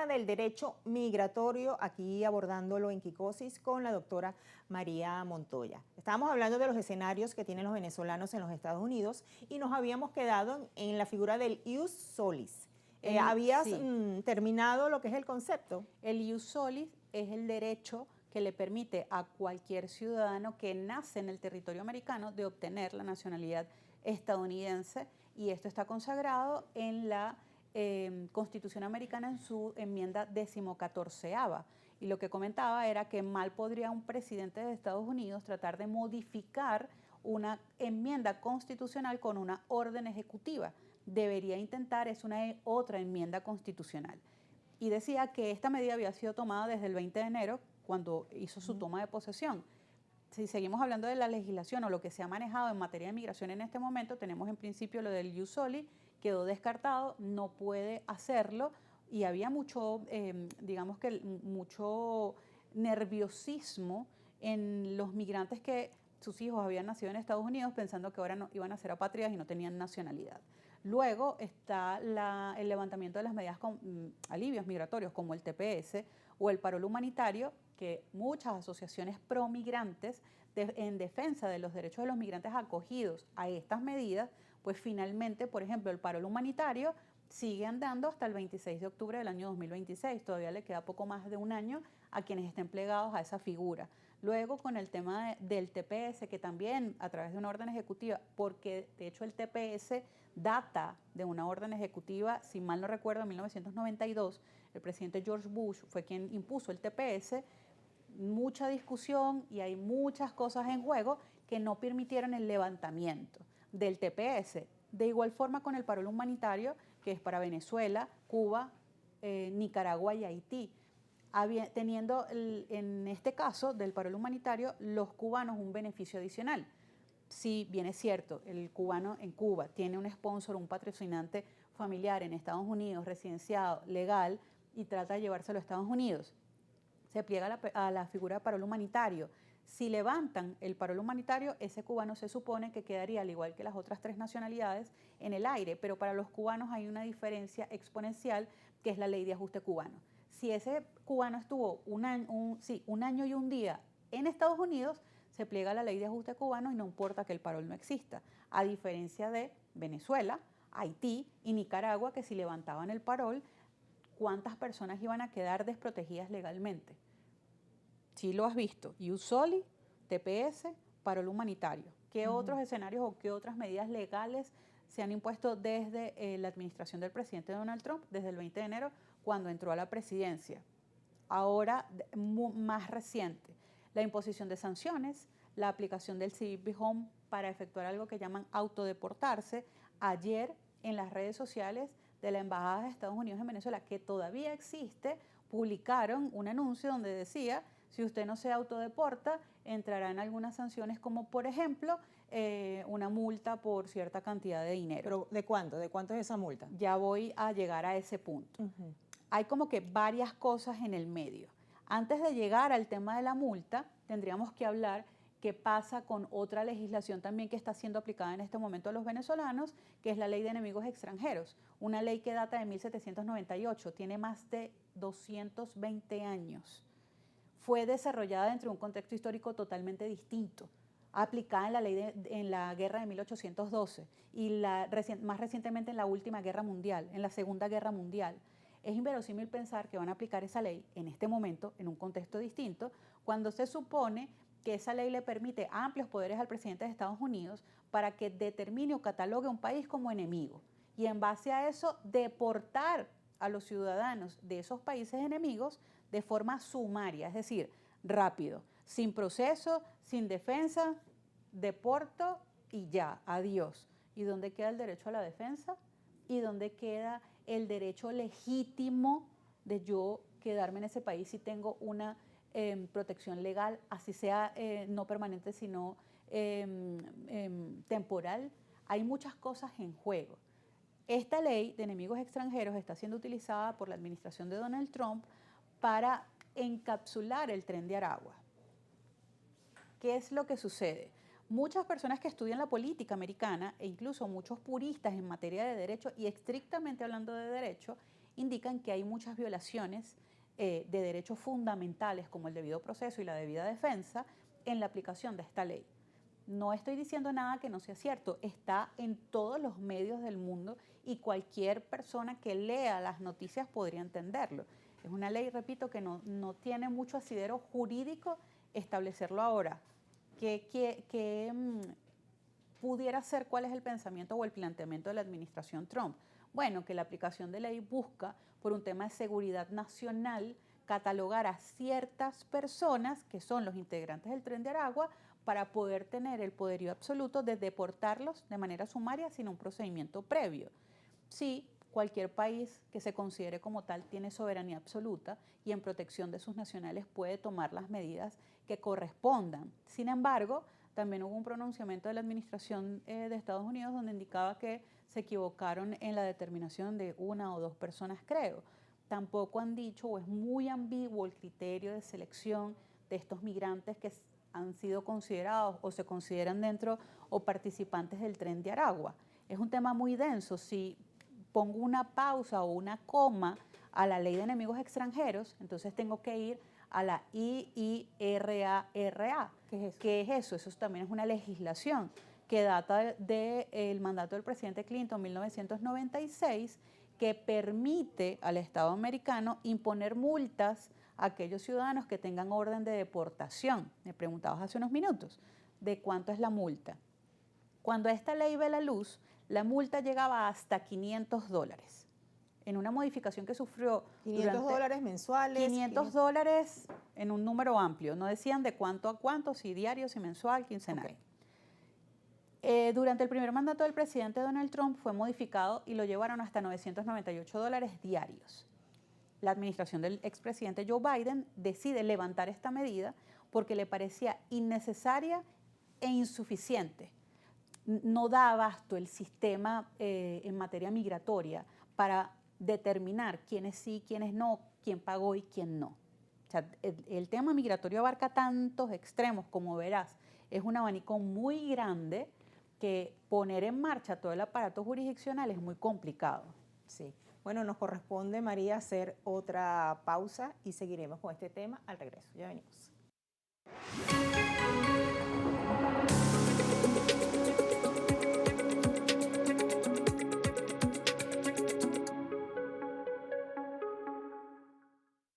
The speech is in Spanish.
del derecho migratorio, aquí abordándolo en Kikosis con la doctora María Montoya. Estábamos hablando de los escenarios que tienen los venezolanos en los Estados Unidos y nos habíamos quedado en la figura del ius solis. ¿Habías terminado lo que es el concepto? El ius solis es el derecho que le permite a cualquier ciudadano que nace en el territorio americano de obtener la nacionalidad estadounidense, y esto está consagrado en la Constitución americana en su enmienda 14ª. Y lo que comentaba era que mal podría un presidente de Estados Unidos tratar de modificar una enmienda constitucional con una orden ejecutiva. Debería intentar otra enmienda constitucional. Y decía que esta medida había sido tomada desde el 20 de enero, cuando hizo su toma de posesión. Si seguimos hablando de la legislación o lo que se ha manejado en materia de migración en este momento, tenemos en principio lo del ius soli, quedó descartado, no puede hacerlo, y había mucho, digamos que mucho nerviosismo en los migrantes que sus hijos habían nacido en Estados Unidos pensando que ahora no, iban a ser apátridas y no tenían nacionalidad. Luego está el levantamiento de las medidas con alivios migratorios como el TPS o el parol humanitario, que muchas asociaciones pro migrantes en defensa de los derechos de los migrantes acogidos a estas medidas, pues finalmente, por ejemplo, el parol humanitario sigue andando hasta el 26 de octubre del año 2026. Todavía le queda poco más de un año a quienes estén plegados a esa figura. Luego con el tema del TPS, que también a través de una orden ejecutiva, porque de hecho el TPS data de una orden ejecutiva, si mal no recuerdo, en 1992, el presidente George Bush fue quien impuso el TPS, mucha discusión y hay muchas cosas en juego que no permitieron el levantamiento del TPS. De igual forma con el parol humanitario, que es para Venezuela, Cuba, Nicaragua y Haití. Teniendo en este caso del parol humanitario los cubanos un beneficio adicional. Si bien es cierto, el cubano en Cuba tiene un sponsor, un patrocinante familiar en Estados Unidos, residenciado, legal, y trata de llevárselo a Estados Unidos, se pliega a la figura de parol humanitario. Si levantan el parol humanitario, ese cubano se supone que quedaría, al igual que las otras tres nacionalidades, en el aire, pero para los cubanos hay una diferencia exponencial, que es la ley de ajuste cubano. Si ese cubano estuvo un año y un día en Estados Unidos, se pliega a la ley de ajuste cubano y no importa que el parol no exista, a diferencia de Venezuela, Haití y Nicaragua, que si levantaban el parol, ¿cuántas personas iban a quedar desprotegidas legalmente? Sí lo has visto, ius soli, TPS, parol humanitario. ¿Qué otros escenarios o qué otras medidas legales se han impuesto desde la administración del presidente Donald Trump, desde el 20 de enero, cuando entró a la presidencia? Ahora, más reciente, la imposición de sanciones, la aplicación del CBP Home para efectuar algo que llaman autodeportarse. Ayer, en las redes sociales de la Embajada de Estados Unidos en Venezuela, que todavía existe, publicaron un anuncio donde decía: si usted no se autodeporta, entrará en algunas sanciones, como por ejemplo una multa por cierta cantidad de dinero. ¿Pero de cuánto? ¿De cuánto es esa multa? Ya voy a llegar a ese punto. Hay como que varias cosas en el medio. Antes de llegar al tema de la multa, tendríamos que hablar qué pasa con otra legislación también que está siendo aplicada en este momento a los venezolanos, que es la Ley de Enemigos Extranjeros, una ley que data de 1798, tiene más de 220 años. Fue desarrollada dentro de un contexto histórico totalmente distinto, aplicada en la guerra de 1812 y más recientemente en la última guerra mundial, en la Segunda Guerra Mundial. Es inverosímil pensar que van a aplicar esa ley en este momento, en un contexto distinto, cuando se supone que esa ley le permite amplios poderes al presidente de Estados Unidos para que determine o catalogue a un país como enemigo y en base a eso deportar a los ciudadanos de esos países enemigos de forma sumaria, es decir, rápido, sin proceso, sin defensa, deporto y ya, adiós. ¿Y dónde queda el derecho a la defensa? ¿Y dónde queda el derecho legítimo de yo quedarme en ese país si tengo una protección legal, así sea no permanente, sino temporal? Hay muchas cosas en juego. Esta ley de enemigos extranjeros está siendo utilizada por la administración de Donald Trump para encapsular el Tren de Aragua. ¿Qué es lo que sucede? Muchas personas que estudian la política americana e incluso muchos puristas en materia de derecho y estrictamente hablando de derecho indican que hay muchas violaciones de derechos fundamentales como el debido proceso y la debida defensa en la aplicación de esta ley. No estoy diciendo nada que no sea cierto, está en todos los medios del mundo y cualquier persona que lea las noticias podría entenderlo. Es una ley, repito, que no tiene mucho asidero jurídico establecerlo ahora. ¿Qué pudiera ser cuál es el pensamiento o el planteamiento de la administración Trump? Bueno, que la aplicación de ley busca, por un tema de seguridad nacional, catalogar a ciertas personas que son los integrantes del Tren de Aragua para poder tener el poderío absoluto de deportarlos de manera sumaria sin un procedimiento previo. Sí, cualquier país que se considere como tal tiene soberanía absoluta y en protección de sus nacionales puede tomar las medidas que correspondan. Sin embargo, también hubo un pronunciamiento de la administración de Estados Unidos donde indicaba que se equivocaron en la determinación de una o dos personas, creo. Tampoco han dicho, o es muy ambiguo el criterio de selección de estos migrantes que han sido considerados o se consideran dentro o participantes del Tren de Aragua. Es un tema muy denso. Si pongo una pausa o una coma a la ley de enemigos extranjeros, entonces tengo que ir a la IIRARA. ¿Qué es eso? ¿Qué es eso? Eso también es una legislación que data del mandato del presidente Clinton en 1996, que permite al Estado americano imponer multas a aquellos ciudadanos que tengan orden de deportación. Me preguntabas hace unos minutos de cuánto es la multa. Cuando esta ley ve la luz, la multa llegaba hasta $500. En una modificación que sufrió $500 mensuales. $500 en un número amplio. No decían de cuánto a cuánto, si diario, si mensual, quincenal. Okay. Durante el primer mandato del presidente Donald Trump fue modificado y lo llevaron hasta $998 diarios. La administración del expresidente Joe Biden decide levantar esta medida porque le parecía innecesaria e insuficiente. No da abasto el sistema en materia migratoria para determinar quiénes sí, quiénes no, quién pagó y quién no. O sea, el tema migratorio abarca tantos extremos, como verás. Es un abanico muy grande que poner en marcha todo el aparato jurisdiccional es muy complicado. Sí. Bueno, nos corresponde, María, hacer otra pausa y seguiremos con este tema al regreso. Ya venimos.